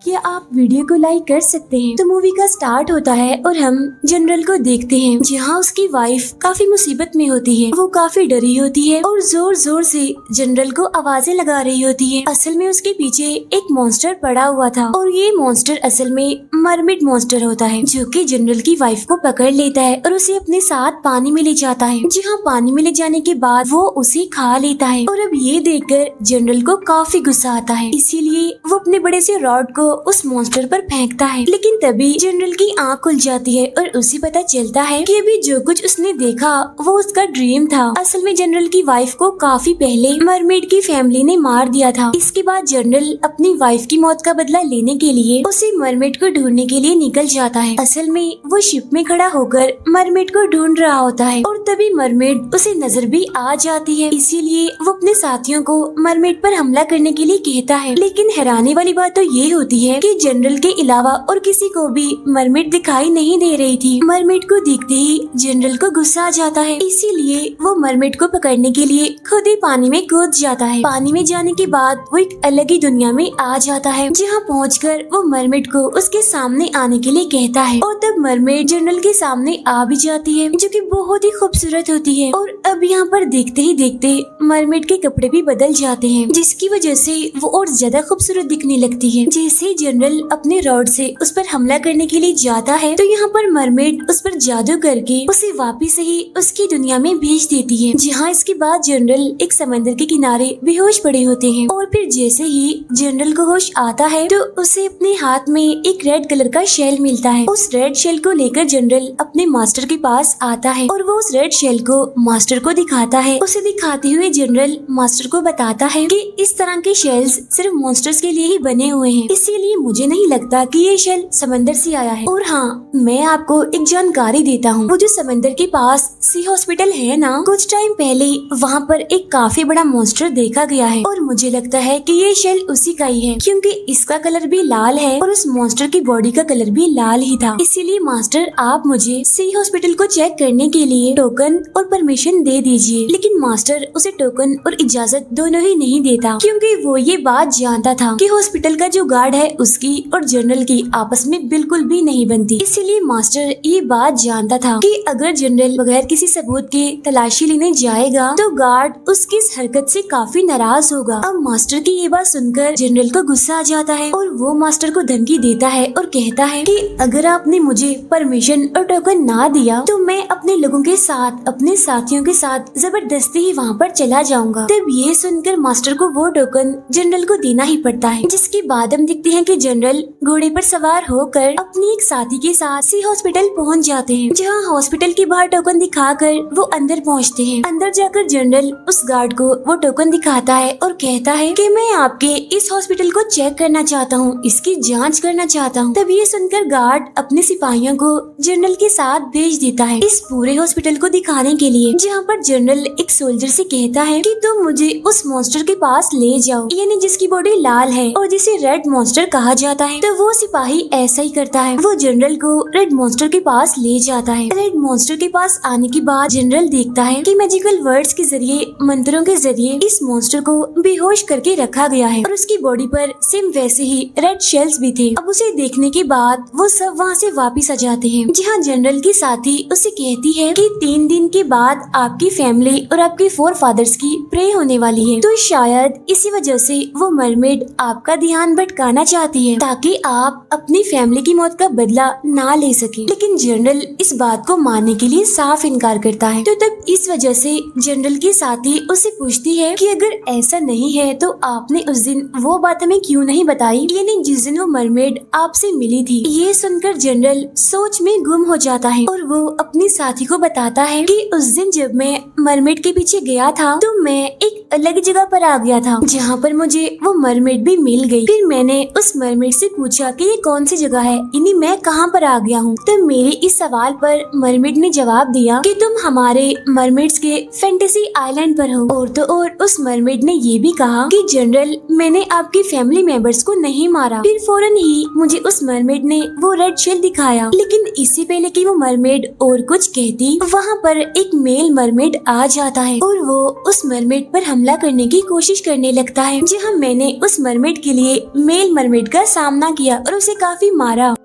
क्या आप वीडियो को लाइक कर सकते हैं। तो मूवी का स्टार्ट होता है और हम जनरल को देखते हैं जहां उसकी वाइफ काफी मुसीबत में होती है। वो काफी डरी होती है और जोर जोर से जनरल को आवाजें लगा रही होती है। असल में उसके पीछे एक मॉन्स्टर पड़ा हुआ था और ये मॉन्स्टर असल में मरमिड मॉन्स्टर होता है जो कि जनरल की वाइफ को पकड़ लेता है और उसे अपने साथ पानी में ले जाता है। जहाँ पानी में ले जाने के बाद वो उसे खा लेता है और अब ये देखकर जनरल को काफी गुस्सा आता है। इसीलिए वो अपने बड़े से रॉड को उस मॉन्स्टर पर फेंकता है। लेकिन तभी जनरल की आंख खुल जाती है और उसे पता चलता है कि अभी जो कुछ उसने देखा वो उसका ड्रीम था। असल में जनरल की वाइफ को काफी पहले मरमेड की फैमिली ने मार दिया था। इसके बाद जनरल अपनी वाइफ की मौत का बदला लेने के लिए उसे मरमेड को ढूंढने के लिए निकल जाता है। असल में वो शिप में खड़ा होकर मरमेड को ढूंढ रहा होता है और तभी मरमेड उसे नजर भी आ जाती है। इसीलिए वो अपने साथियों को मरमेड पर हमला करने के लिए कहता है। लेकिन हैरानी वाली बात तो ये होती है कि जनरल के अलावा और किसी को भी मरमेड दिखाई नहीं दे रही थी। मरमेड को देखते ही जनरल को गुस्सा आ जाता है। इसीलिए वो मरमेड को पकड़ने के लिए खुद ही पानी में कूद जाता है। पानी में जाने के बाद वो एक अलग ही दुनिया में आ जाता है जहाँ पहुंचकर वो मरमेड को उसके सामने आने के लिए कहता है और तब मरमेड जनरल के सामने आ भी जाती है जो कि बहुत ही खूबसूरत होती है। और अब यहाँ पर देखते ही देखते मरमेड के कपड़े भी बदल जाते हैं जिसकी वजह से वो और ज्यादा खूबसूरत दिखने लगती है। जैसे जनरल अपने रॉड से उस पर हमला करने के लिए जाता है तो यहाँ पर मरमेड उस पर जादू करके उसे वापिस ही उसकी दुनिया में भेज देती है। जहाँ इसके बाद जनरल एक समंदर के किनारे बेहोश पड़े होते हैं और फिर जैसे ही जनरल को होश आता है तो उसे अपने हाथ में एक रेड कलर का शेल मिलता है। उस रेड शेल को लेकर जनरल अपने मास्टर के पास आता है और वो उस रेड शेल को मास्टर को दिखाता है। उसे दिखाते हुए जनरल मास्टर को बताता है कि इस तरह के शेल्स सिर्फ मॉन्स्टर्स के लिए ही बने हुए हैं, इसीलिए मुझे नहीं लगता कि ये शेल समंदर से आया है। और हाँ, मैं आपको एक जानकारी देता हूँ, वो जो समंदर के पास सी हॉस्पिटल है ना, कुछ टाइम पहले वहाँ पर एक काफी बड़ा मॉन्स्टर देखा गया है और मुझे लगता है कि ये शेल उसी का ही है क्योंकि इसका कलर भी लाल है और उस मॉन्स्टर की बॉडी का कलर भी लाल ही था। इसीलिए मास्टर आप मुझे सी हॉस्पिटल को चेक करने के लिए टोकन और परमिशन दे दीजिए। लेकिन मास्टर उसे टोकन और इजाजत दोनों ही नहीं देता क्योंकि वो ये बात जानता था कि हॉस्पिटल का जो गार्ड है उसकी और जनरल की आपस में बिल्कुल भी नहीं बनती। इसीलिए मास्टर ये बात जानता था कि अगर जनरल बगैर किसी सबूत के तलाशी लेने जाएगा तो गार्ड उसकी इस हरकत से काफी नाराज होगा। अब मास्टर की ये बात सुनकर जनरल को गुस्सा आ जाता है और वो मास्टर को धमकी देता है और कहता है कि अगर आपने मुझे परमिशन और टोकन ना दिया तो मैं अपने लोगों के साथ, अपने साथियों के साथ जबरदस्ती ही वहाँ पर चला जाऊंगा। तब ये सुनकर मास्टर को वो टोकन जनरल को देना ही पड़ता है। जिसके बाद हम देखते हैं कि जनरल घोड़े पर सवार होकर अपनी एक साथी के साथ सी हॉस्पिटल पहुंच जाते हैं जहां हॉस्पिटल के बाहर टोकन दिखाकर वो अंदर पहुंचते हैं। अंदर जाकर जनरल उस गार्ड को वो टोकन दिखाता है और कहता है कि मैं आपके इस हॉस्पिटल को चेक करना चाहता हूँ, इसकी जांच करना चाहता हूँ। तब ये सुनकर गार्ड अपने सिपाहियों को जनरल के साथ भेज देता है इस पूरे हॉस्पिटल को दिखाने के लिए। जहाँ पर जनरल एक सोल्जर से कहता है कि तुम मुझे उस मॉन्स्टर के पास ले जाओ, यानी जिसकी बॉडी लाल है और जिसे रेड मॉन्स्टर कहा जाता है। तो वो सिपाही ऐसा ही करता है, वो जनरल को रेड मॉन्स्टर के पास ले जाता है। रेड मॉन्स्टर के पास आने के बाद जनरल देखता है कि मैजिकल वर्ड्स के जरिए, मंत्रों के जरिए इस मॉन्स्टर को बेहोश करके रखा गया है और उसकी बॉडी पर सेम वैसे ही रेड शेल्स भी थे। अब उसे देखने के बाद वो सब वहाँ से वापिस आ जाते हैं जहाँ जनरल की साथी उसे कहती है कि 3 दिन के बाद आपकी फैमिली और आपके 4 फादर्स की प्रे होने वाली है, तो शायद इसी वजह से वो मरमेड आपका ध्यान भटकाना चाहती है ताकि आप अपनी फैमिली की मौत का बदला ना ले सके। लेकिन जनरल इस बात को मानने के लिए साफ इनकार करता है। तो तब इस वजह से जनरल की साथी उससे पूछती है कि अगर ऐसा नहीं है तो आपने उस दिन वो बात हमें क्यों नहीं बताई, यानी जिस दिन वो मरमेड आपसे मिली थी। ये सुनकर जनरल सोच में गुम हो जाता है और वो अपनी साथी को बताता है कि उस दिन जब मैं मरमेड के पीछे गया था तो मैं एक अलग जगह पर आ गया था जहाँ पर मुझे वो मरमेड भी मिल गई। फिर मैंने उस मरमेड से पूछा कि ये कौन सी जगह है, यानी मैं कहाँ पर आ गया हूँ। तो मेरे इस सवाल पर मरमेड ने जवाब दिया कि तुम हमारे मरमेड्स के फैंटेसी आइलैंड पर हो। और तो और उस मरमेड ने ये भी कहा कि जनरल मैंने आपकी फैमिली मेंबर्स को नहीं मारा। फिर फौरन ही मुझे उस मरमेड ने वो रेड शेल दिखाया। लेकिन इससे पहले कि वो मरमेड और कुछ कहती, वहाँ पर एक मेल मरमेड आ जाता है और वो उस मरमेड पर हमला करने की कोशिश करने लगता है, जहाँ मैंने उस मरमेड के लिए मेल मरमेड का सामना किया और उसे काफी मारा।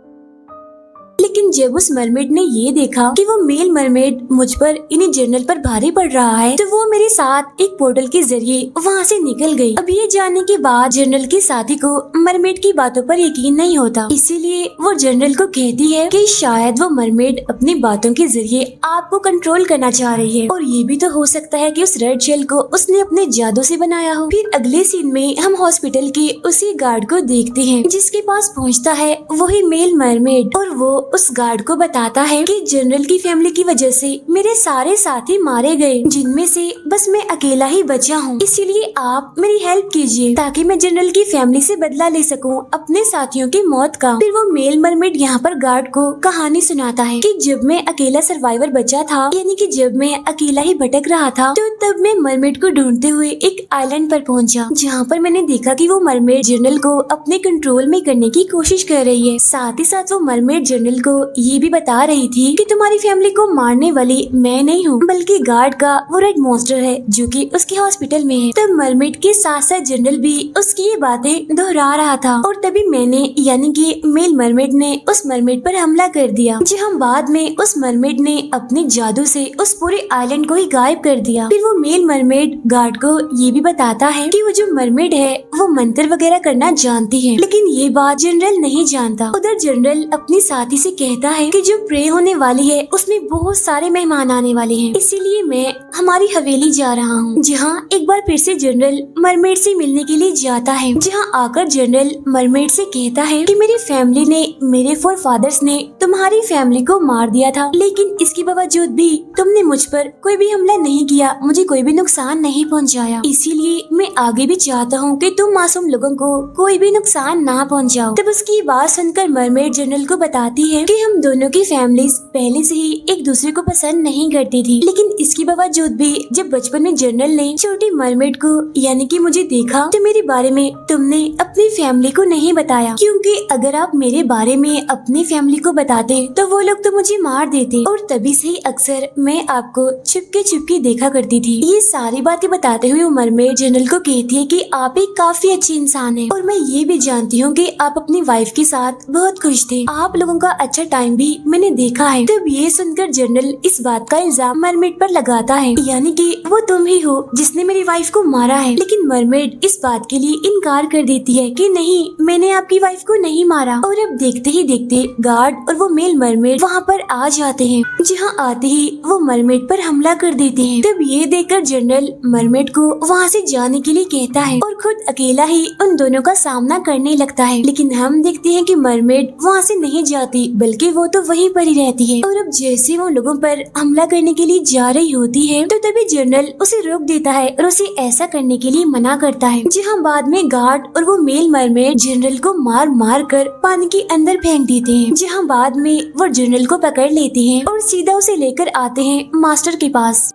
लेकिन जब उस मरमेड ने ये देखा कि वो मेल मरमेड मुझ पर इन्हीं जनरल पर भारी पड़ रहा है, तो वो मेरे साथ एक पोर्टल के जरिए वहाँ से निकल गई। अब ये जानने के बाद जनरल के साथी को मरमेड की बातों पर यकीन नहीं होता, इसीलिए वो जनरल को कहती है कि शायद वो मरमेड अपनी बातों के जरिए आपको कंट्रोल करना चाह रही है, और ये भी तो हो सकता है कि उस रेड शेल को उसने अपने जादू से बनाया हो। फिर अगले सीन में हम हॉस्पिटल के उसी गार्ड को देखते हैं, जिसके पास पहुँचता है वही मेल मरमेड, और वो उस गार्ड को बताता है कि जनरल की फैमिली की वजह से मेरे सारे साथी मारे गए, जिनमें से बस मैं अकेला ही बचा हूँ, इसीलिए आप मेरी हेल्प कीजिए ताकि मैं जनरल की फैमिली से बदला ले सकूं अपने साथियों की मौत का। फिर वो मेल मरमेड यहाँ पर गार्ड को कहानी सुनाता है कि जब मैं अकेला सर्वाइवर बचा था, यानी कि जब मैं अकेला ही भटक रहा था, तो तब मैं मरमेड को ढूंढते हुए एक आइलैंड पर पहुँचा, जहाँ पर मैंने देखा कि वो मरमेड जनरल को अपने कंट्रोल में करने की कोशिश कर रही है। साथ ही साथ वो मरमेड जनरल को ये भी बता रही थी कि तुम्हारी फैमिली को मारने वाली मैं नहीं हूँ, बल्कि गार्ड का वो रेड मॉन्स्टर है जो कि उसके हॉस्पिटल में है। तब मरमेड के साथ साथ जनरल भी उसकी ये बातें दोहरा रहा था, और तभी मैंने यानी कि मेल मरमेड ने उस मरमेड पर हमला कर दिया, जहाँ बाद में उस मरमेड ने अपने जादू से उस पूरे आइलैंड को ही गायब कर दिया। फिर वो मेल मरमेड गार्ड को ये भी बताता है कि वो जो मरमेड है वो मंत्र वगैरह करना जानती है, लेकिन ये बात जनरल नहीं जानता। उधर जनरल अपनी साथी से कहता है कि जो प्रे होने वाली है उसमें बहुत सारे मेहमान आने वाले हैं, इसीलिए मैं हमारी हवेली जा रहा हूँ। जहाँ एक बार फिर से जनरल मरमेड से मिलने के लिए जाता है, जहाँ आकर जनरल मरमेड से कहता है कि मेरी फैमिली ने, मेरे फोर फादर्स ने तुम्हारी फैमिली को मार दिया था, लेकिन इसके बावजूद भी तुमने मुझ पर कोई भी हमला नहीं किया, मुझे कोई भी नुकसान नहीं पहुँचाया, इसीलिए मैं आगे भी चाहता हूँ कि तुम मासूम लोगों को कोई भी नुकसान ना पहुँचाओ। तब उसकी बात सुनकर मरमेड जनरल को बताती है कि हम दोनों की फैमिलीज पहले से ही एक दूसरे को पसंद नहीं करती थी, लेकिन इसके बावजूद भी जब बचपन में जनरल ने छोटी मरमेड को यानी कि मुझे देखा, तो मेरे बारे में तुमने अपनी फैमिली को नहीं बताया, क्योंकि अगर आप मेरे बारे में अपनी फैमिली को बताते तो वो लोग तो मुझे मार देते, और तभी से ही अक्सर मैं आपको छुपके छुपके देखा करती थी। ये सारी बातें बताते हुए मरमेड जनरल को कहती है कि आप एक काफी अच्छे इंसान है, और मैं ये भी जानती हूँ कि आप अपनी वाइफ के साथ बहुत खुश थे, आप लोगों का अच्छा टाइम भी मैंने देखा है। तब ये सुनकर जनरल इस बात का इल्जाम मरमेड पर लगाता है, यानी कि वो तुम ही हो जिसने मेरी वाइफ को मारा है। लेकिन मरमेड इस बात के लिए इनकार कर देती है कि नहीं, मैंने आपकी वाइफ को नहीं मारा। और अब देखते ही देखते गार्ड और वो मेल मरमेड वहाँ पर आ जाते हैं, जहाँ आते ही वो मरमेड पर हमला कर देते हैं। तब ये देखकर जनरल मरमेड को वहाँ से जाने के लिए कहता है और खुद अकेला ही उन दोनों का सामना करने लगता है। लेकिन हम देखते हैं कि मरमेड वहाँ से नहीं जाती, बल्कि वो तो वहीं पर ही रहती है। और अब जैसे वो लोगों पर हमला करने के लिए जा रही होती है, तो तभी जनरल उसे रोक देता है और उसे ऐसा करने के लिए मना करता है, जहाँ बाद में गार्ड और वो मेल मरमेड जनरल को मार मार कर पानी के अंदर फेंक देते हैं, जहाँ बाद में वो जनरल को पकड़ लेते हैं और सीधा उसे लेकर आते हैं मास्टर के पास।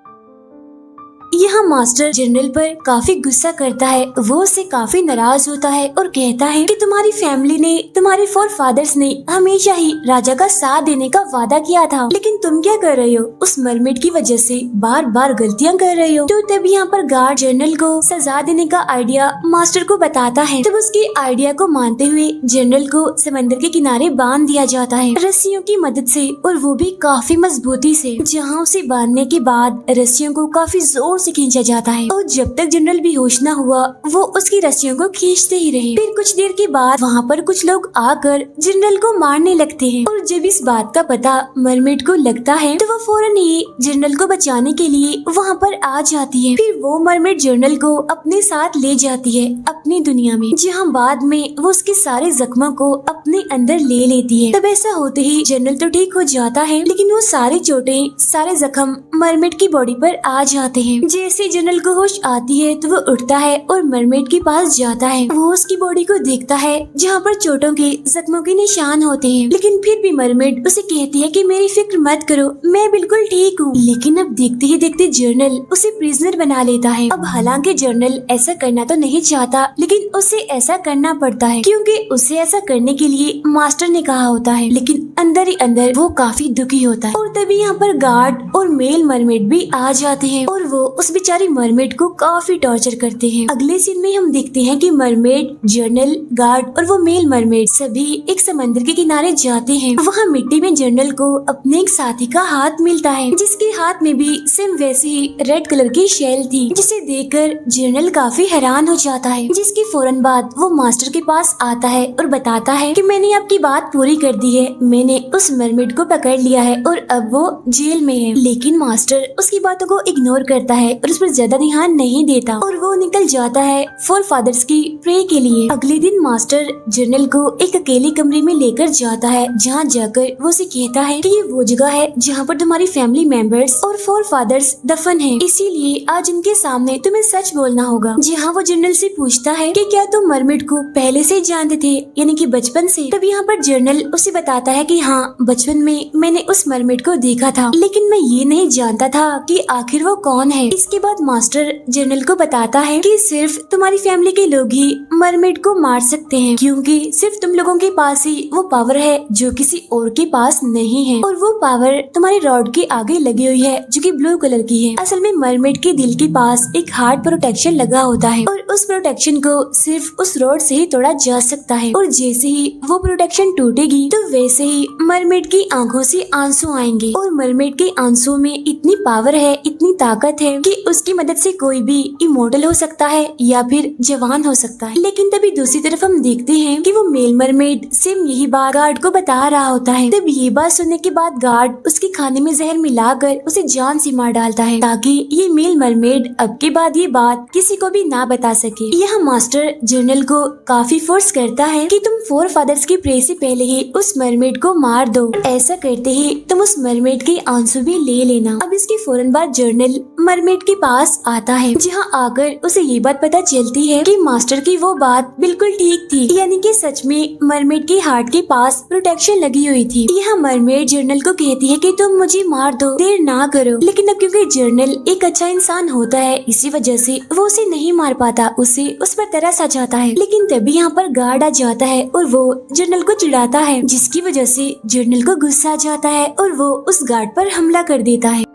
यहाँ मास्टर जनरल पर काफी गुस्सा करता है, वो उससे काफी नाराज होता है और कहता है कि तुम्हारी फैमिली ने, तुम्हारे फोर फादर्स ने हमेशा ही राजा का साथ देने का वादा किया था, लेकिन तुम क्या कर रहे हो, उस मरमेड की वजह से बार बार गलतियाँ कर रहे हो। तो तब यहाँ पर गार्ड जनरल को सजा देने का आइडिया मास्टर को बताता है। तब उसके आइडिया को मानते हुए जनरल को समंदर के किनारे बांध दिया जाता है रस्सियों की मदद से, और वो भी काफी मजबूती से, जहाँ उसे बांधने के बाद रस्सियों को काफी जोर से खींचा जाता है, और जब तक जनरल बेहोश न हुआ वो उसकी रस्सियों को खींचते ही रहे। फिर कुछ देर के बाद वहाँ पर कुछ लोग आकर जनरल को मारने लगते हैं, और जब इस बात का पता मरमेड को लगता है तो वो फौरन ही जनरल को बचाने के लिए वहाँ पर आ जाती है। फिर वो मरमेड जनरल को अपने साथ ले जाती है अपनी दुनिया में, जहाँ बाद में वो उसके सारे जख्मों को अपने अंदर ले लेती है। तब ऐसा होते ही जनरल तो ठीक हो जाता है, लेकिन वो सारी चोटें, सारे जख्म मरमेड की बॉडी पर आ जाते हैं। जैसे जनरल को होश आती है तो वो उठता है और मरमेड के पास जाता है। वो उसकी बॉडी को देखता है जहाँ पर चोटों के, जख्मों के निशान होते हैं, लेकिन फिर भी मरमेड उसे कहती है कि मेरी फिक्र मत करो, मैं बिल्कुल ठीक हूँ। लेकिन अब देखते ही देखते जनरल उसे प्रिजनर बना लेता है। अब हालांकि जनरल ऐसा करना तो नहीं चाहता, लेकिन उसे ऐसा करना पड़ता है, क्योंकि उसे ऐसा करने के लिए मास्टर ने कहा होता है। लेकिन अंदर ही अंदर वो काफी दुखी होता है। और तभी यहाँ पर गार्ड और मेल मरमेड भी आ जाते हैं, और वो उस बेचारी मरमेड को काफी टॉर्चर करते हैं। अगले सीन में हम देखते हैं कि मरमेड, जर्नल, गार्ड और वो मेल मरमेड सभी एक समंदर के किनारे जाते हैं। वहाँ मिट्टी में जर्नल को अपने एक साथी का हाथ मिलता है, जिसके हाथ में भी सेम वैसे ही रेड कलर की शेल थी, जिसे देखकर जर्नल काफी हैरान हो जाता है। जिसके फौरन बाद वो मास्टर के पास आता है और बताता है कि मैंने आपकी बात पूरी कर दी है, मैंने उस मरमेड को पकड़ लिया है और अब वो जेल में है। लेकिन मास्टर उसकी बातों को इग्नोर करता है और उस पर ज्यादा ध्यान नहीं देता और वो निकल जाता है फोर फादर्स की प्रे के लिए। अगले दिन मास्टर जर्नल को एक अकेले कमरे में लेकर जाता है, जहाँ जाकर वो उसे कहता है कि ये वो जगह है जहाँ पर तुम्हारी फैमिली मेंबर्स और फोर फादर्स दफन हैं, इसीलिए आज इनके सामने तुम्हें सच बोलना होगा। जहाँ वो जर्नल से पूछता है कि क्या तुम मरमेड को पहले से जानते थे, यानी कि बचपन से। तब यहाँ पर जर्नल उसे बताता है कि हाँ, बचपन में मैंने उस मरमेड को देखा था, लेकिन मैं ये नहीं जानता था कि आखिर वो कौन है। इसके बाद मास्टर जर्नल को बताता है कि सिर्फ तुम्हारी फैमिली के लोग ही मरमेड को मार सकते हैं, क्योंकि सिर्फ तुम लोगों के पास ही वो पावर है जो किसी और के पास नहीं है, और वो पावर तुम्हारी रॉड के आगे लगी हुई है जो कि ब्लू कलर की है। असल में मरमेड के दिल के पास एक हार्ट प्रोटेक्शन लगा होता है और उस प्रोटेक्शन को सिर्फ उस रॉड से ही तोड़ा जा सकता है, और जैसे ही वो प्रोटेक्शन टूटेगी तो वैसे ही मरमेड की आंखों से आंसू आएंगे, और मरमेड के आंसू में इतनी पावर है, इतनी ताकत है कि उसकी मदद से कोई भी इमोर्टल हो सकता है या फिर जवान हो सकता है। लेकिन तभी दूसरी तरफ हम देखते हैं कि वो मेल मरमेड सेम यही बात गार्ड को बता रहा होता है। तब ये बात सुनने के बाद गार्ड उसके खाने में जहर मिलाकर उसे जान से मार डालता है, ताकि ये मेल मरमेड अब के बाद ये बात किसी को भी ना बता सके। यह मास्टर जर्नल को काफी फोर्स करता है कि तुम फोर फादर्स की प्रे से पहले ही उस मरमेड को मार दो, ऐसा करते ही तुम उस मरमेड के आंसू भी ले लेना। अब इसके फौरन बाद जर्नल मरमेड के पास आता है, जहाँ आकर उसे ये बात पता चलती है कि मास्टर की वो बात बिल्कुल ठीक थी, यानी कि सच में मरमेड के हार्ट के पास प्रोटेक्शन लगी हुई थी। यह मरमेड जर्नल को कहती है कि तुम मुझे मार दो, देर ना करो। लेकिन अब क्योंकि जर्नल एक अच्छा इंसान होता है, इसी वजह से वो उसे नहीं मार पाता, उसे उस पर तरस आ जाता है। लेकिन तभी यहाँ पर गार्ड आ जाता है और वो जर्नल को चिढ़ाता है, जिसकी वजह से जर्नल को गुस्सा आ जाता है और वो उस गार्ड पर हमला कर देता है।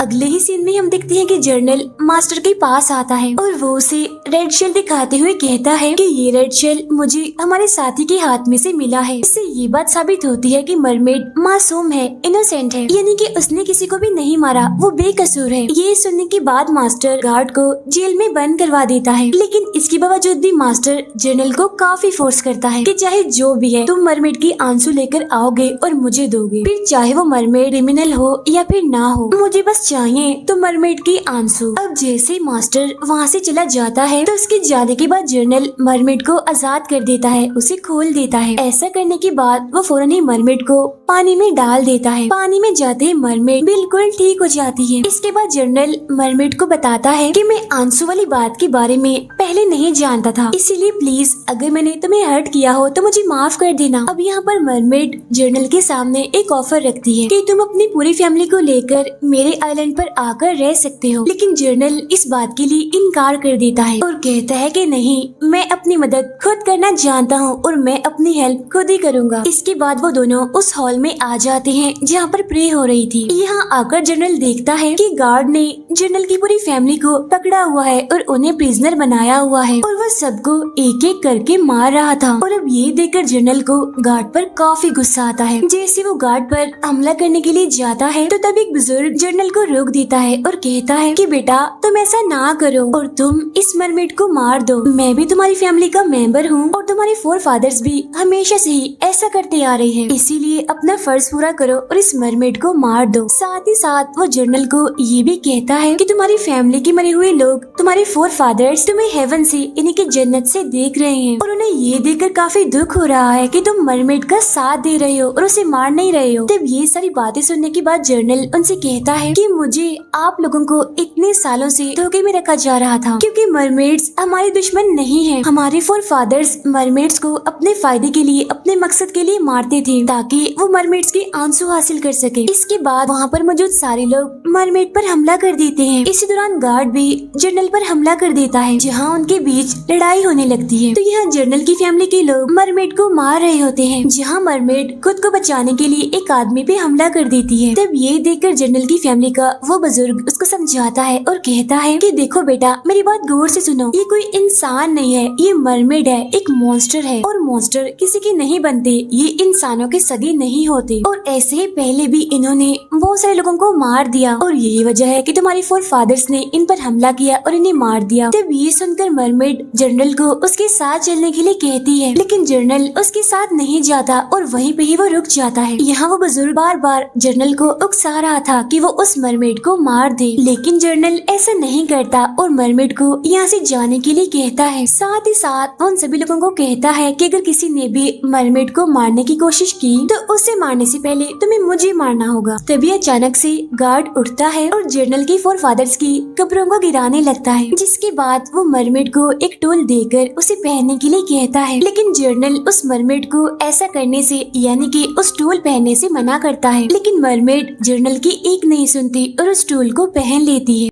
अगले ही सीन में हम देखते हैं कि जर्नल मास्टर के पास आता है और वो उसे रेड शेल दिखाते हुए कहता है कि ये रेड शेल मुझे हमारे साथी के हाथ में से मिला है। इससे ये बात साबित होती है कि मरमेड मासूम है, इनोसेंट है, यानी कि उसने किसी को भी नहीं मारा, वो बेकसूर है। ये सुनने के बाद मास्टर गार्ड को जेल में बंद करवा देता है, लेकिन इसके बावजूद भी मास्टर जर्नल को काफी फोर्स करता है कि चाहे जो भी है तुम मरमेड की आंसू लेकर आओगे और मुझे दोगे, फिर चाहे वो मरमेड क्रिमिनल हो या फिर ना हो, मुझे बस चाहिए तो मरमेड की आंसू। अब जैसे मास्टर वहाँ से चला जाता है तो उसके जाने के बाद जर्नल मरमेड को आजाद कर देता है, उसे खोल देता है। ऐसा करने के बाद वो फौरन ही मरमेड को पानी में डाल देता है। पानी में जाते ही मरमेड बिल्कुल ठीक हो जाती है। इसके बाद जर्नल मरमेड को बताता है कि मैं आंसू वाली बात के बारे में पहले नहीं जानता था, इसीलिए प्लीज अगर मैंने तुम्हें हर्ट किया हो तो मुझे माफ कर देना। अब यहाँ पर मरमेड जर्नल के सामने एक ऑफर रखती है कि तुम अपनी पूरी फैमिली को लेकर मेरे आइलैंड पर आकर रह सकते हो, लेकिन जर्नल इस बात के लिए इनकार कर देता है और कहता है कि नहीं, मैं अपनी मदद खुद करना जानता हूँ और मैं अपनी हेल्प खुद ही करूँगा। इसके बाद वो दोनों उस हॉल में आ जाते हैं जहाँ पर प्रे हो रही थी। यहाँ आकर जर्नल देखता है कि गार्ड ने जर्नल की पूरी फैमिली को पकड़ा हुआ है और उन्हें प्रिजनर बनाया हुआ है और वो सबको एक एक करके मार रहा था। और अब ये देखकर जर्नल को गार्ड पर काफी गुस्सा आता है। जैसे वो गार्ड पर हमला करने के लिए जाता है तो तब एक बुजुर्ग जर्नल को रोक देता है और कहता है कि बेटा तुम ऐसा ना करो और तुम इस मरमेड को मार दो। मैं भी तुम्हारी फैमिली का मेंबर हूँ और तुम्हारे फोर फादर्स भी हमेशा से ही ऐसा करते आ रहे हैं, इसीलिए अपना फर्ज पूरा करो और इस मरमेड को मार दो। साथ ही साथ वो जर्नल को ये भी कहता है कि तुम्हारी फैमिली के मरे हुए लोग, तुम्हारे फोर फादर्स तुम्हें हेवन से यानी कि जन्नत से देख रहे हैं और उन्हें ये देखकर काफी दुख हो रहा है कि तुम मरमेड का साथ दे रहे हो और उसे मार नहीं रहे हो। तब ये सारी बातें सुनने के बाद जर्नल उनसे कहता है कि मुझे आप लोगों को इतने सालों से धोखे में रखा जा रहा था, क्योंकि मरमेड्स हमारे दुश्मन नहीं है। हमारे फोर फादर्स मरमेड्स को अपने फायदे के लिए, अपने मकसद के लिए मारते थे ताकि वो मरमेड्स के आंसू हासिल कर सके। इसके बाद वहाँ पर मौजूद सारे लोग मरमेड पर हमला कर देते हैं। इसी दौरान गार्ड भी जर्नल पर हमला कर देता है, जहाँ उनके बीच लड़ाई होने लगती है। तो यहाँ जर्नल की फैमिली के लोग मरमेड को मार रहे होते हैं, जहाँ मरमेड खुद को बचाने के लिए एक आदमी पे हमला कर देती है। तब ये देखकर जर्नल की फैमिली का का वो बुजुर्ग उसको समझाता है और कहता है कि देखो बेटा, मेरी बात गौर से सुनो, ये कोई इंसान नहीं है, ये मरमेड है, एक मॉन्स्टर है। और मॉन्स्टर किसी के नहीं बनते, ये इंसानों के सगे नहीं होते। और ऐसे ही पहले भी इन्होंने बहुत सारे लोगों को मार दिया और यही वजह है कि तुम्हारे फोर फादर्स ने इन पर हमला किया और इन्हें मार दिया। तब ये सुनकर मरमेड जनरल को उसके साथ चलने के लिए कहती है, लेकिन जनरल उसके साथ नहीं जाता और वहीं पे ही वो रुक जाता है। यहाँ वो बुजुर्ग बार बार जनरल को उकसा रहा था कि वो उस मरमेड को मार दे, लेकिन जनरल ऐसा नहीं करता और मरमेड को यहाँ से जाने के लिए कहता है। साथ ही साथ उन सभी लोगों को कहता है कि अगर किसी ने भी मरमेड को मारने की कोशिश की तो उसे मारने से पहले तुम्हें मुझे मारना होगा। तभी अचानक से गार्ड उठता है और जनरल की फोर फादर्स की कब्रों को गिराने लगता है, जिसके बाद वो मरमेड को एक टूल देकर उसे पहनने के लिए कहता है, लेकिन जनरल उस मरमेड को ऐसा करने से यानी कि उस टूल पहनने से मना करता है। लेकिन मरमेड जनरल की एक नहीं सुनती और उस टूल को पहन लेती है,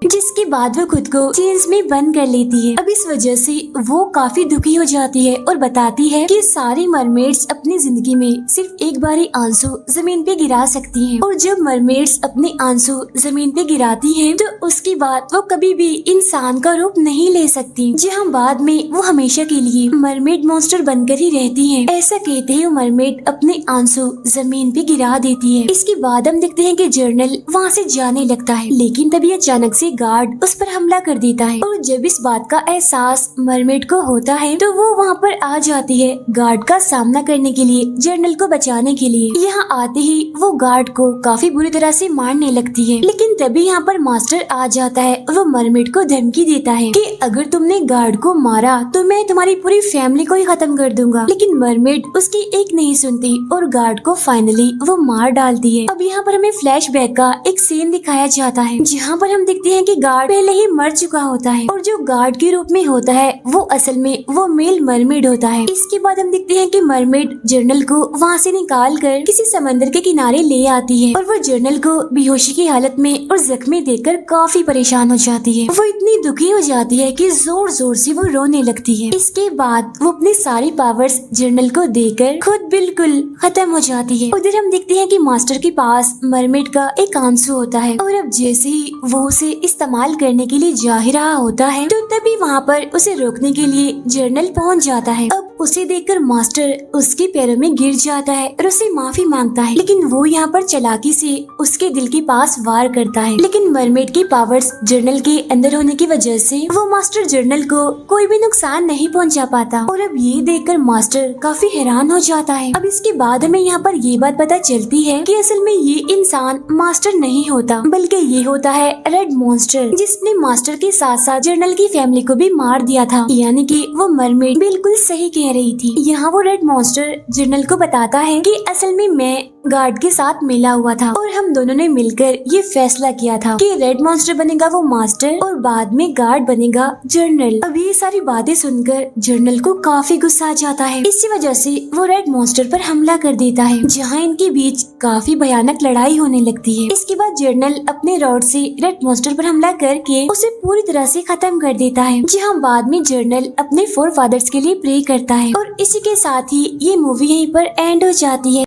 जिसके बाद वो खुद को चेन्स में बंद कर लेती है। अब इस वजह से वो काफी दुखी हो जाती है और बताती है कि सारी मरमेड्स अपनी जिंदगी में सिर्फ एक बार ही आंसू जमीन पे गिरा सकती हैं, और जब मरमेड्स अपने आंसू जमीन पे गिराती हैं तो उसके बाद वो कभी भी इंसान का रूप नहीं ले सकती, जहाँ बाद में वो हमेशा के लिए मरमेड मॉन्स्टर बनकर ही रहती हैं। ऐसा कहते ही वो मरमेड अपने आंसू जमीन पे गिरा देती है। इसके बाद हम देखते हैं कि जर्नल वहाँ से जाने लगता है, लेकिन तभी अचानक से गार्ड उस पर हमला कर देता है। और जब इस बात का एहसास मरमेड को होता है तो वो वहाँ पर आ जाती है गार्ड का सामना करने के लिए, जर्नल को बचाने के लिए। यहाँ आते ही वो गार्ड को काफी बुरी तरह से मारने लगती है, लेकिन तभी यहाँ पर मास्टर आ जाता है और वो मरमेड को धमकी देता है कि अगर तुमने गार्ड को मारा तो मैं तुम्हारी पूरी फैमिली को ही खत्म कर दूंगा। लेकिन मरमेड उसकी एक नहीं सुनती और गार्ड को फाइनली वो मार डालती है। अब यहाँ पर हमें फ्लैशबैक का एक सीन दिखाया जाता है, जहाँ पर हम देखते हैं कि गार्ड पहले ही मर चुका होता है और जो गार्ड के रूप में होता है वो असल में वो मेल मरमेड होता है। इसके बाद हम देखते हैं कि मरमेड जर्नल को वहाँ से निकाल कर किसी समंदर के किनारे ले आती है और वो जर्नल को बेहोशी की हालत में और जख्मी देखकर काफी परेशान हो जाती है। वो इतनी दुखी हो जाती है कि जोर जोर से वो रोने लगती है। इसके बाद वो अपनी सारी पावर्स जर्नल को देकर खुद बिल्कुल खत्म हो जाती है। उधर हम देखते हैं कि मास्टर के पास मरमेड का एक आंसू होता है और अब जैसे ही वो उसे इस्तेमाल करने के लिए जा ही रहा होता है तो तभी वहाँ पर उसे रोकने के लिए जर्नल पहुँच जाता है। अब उसे देखकर मास्टर उसके पैरों में गिर जाता है और उससे माफी मांगता है, लेकिन वो यहाँ पर चालाकी से उसके दिल के पास वार करता है। लेकिन मरमेड की पावर्स जर्नल के अंदर होने की वजह से वो मास्टर जर्नल को कोई भी नुकसान नहीं पहुँचा पाता। और अब ये देखकर मास्टर काफी हैरान हो जाता है। अब इसके बाद हमें यहाँ पर ये बात पता चलती है कि असल में ये इंसान मास्टर नहीं होता, बल्कि ये होता है रेड मॉन्स्टर, जिसने मास्टर के साथ साथ जर्नल की फैमिली को भी मार दिया था। यानी कि वो मरमेड बिल्कुल सही कह रही थी। यहाँ वो रेड मॉन्स्टर जर्नल को बताता है कि असल में मैं गार्ड के साथ मिला हुआ था और हम दोनों ने मिलकर ये फैसला किया था कि रेड मॉन्स्टर बनेगा वो मास्टर और बाद में गार्ड बनेगा जर्नल। अब ये सारी बातें सुनकर जर्नल को काफी गुस्सा आ जाता है। इसी वजह से वो रेड मॉन्स्टर पर हमला कर देता है, जहाँ इनके बीच काफी भयानक लड़ाई होने लगती है। इसके बाद जर्नल अपने रॉड से रेड मॉन्स्टर पर हमला करके उसे पूरी तरह से खत्म कर देता है, जहाँ बाद में जर्नल अपने फोर फादर्स के लिए प्रे करता है। और इसी के साथ ही ये मूवी यहीं पर एंड हो जाती है।